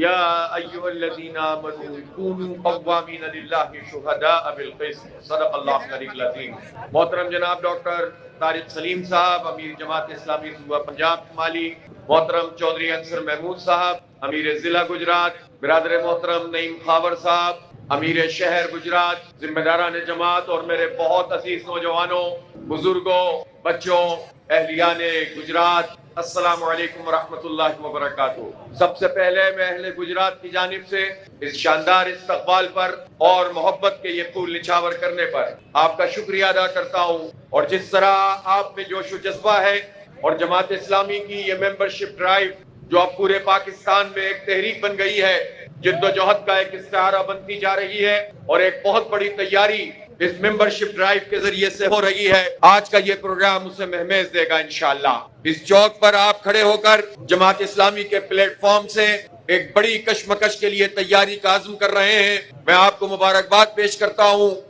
یا ایھا الذین آمنوا کونوا قوامین للہ شہداء بالقسط صدق اللہ العلی العظیم۔ محترم جناب ڈاکٹر طارق سلیم صاحب، امیر جماعت اسلامی صوبہ پنجاب شمالی، محترم چودھری انصر محمود صاحب، امیر ضلع گجرات، برادر محترم نعیم خاور صاحب، امیر شہر گجرات، ذمہ داران جماعت اور میرے بہت عزیز نوجوانوں، بزرگوں، بچوں، اہلیان گجرات، السلام علیکم ورحمۃ اللہ وبرکاتہ۔ سب سے پہلے میں اہل گجرات کی جانب سے اس شاندار استقبال پر اور محبت کے یہ پھول نچھاور کرنے پر آپ کا شکریہ ادا کرتا ہوں، اور جس طرح آپ میں جوش و جذبہ ہے اور جماعت اسلامی کی یہ ممبرشپ ڈرائیو جو اب پورے پاکستان میں ایک تحریک بن گئی ہے، جد و جہد کا ایک استعارہ بنتی جا رہی ہے، اور ایک بہت بڑی تیاری اس ممبرشپ ڈرائیو کے ذریعے سے ہو رہی ہے۔ آج کا یہ پروگرام اسے مہمیز دے گا انشاءاللہ۔ اس چوک پر آپ کھڑے ہو کر جماعت اسلامی کے پلیٹ فارم سے ایک بڑی کشمکش کے لیے تیاری کا عزم کر رہے ہیں۔ میں آپ کو مبارکباد پیش کرتا ہوں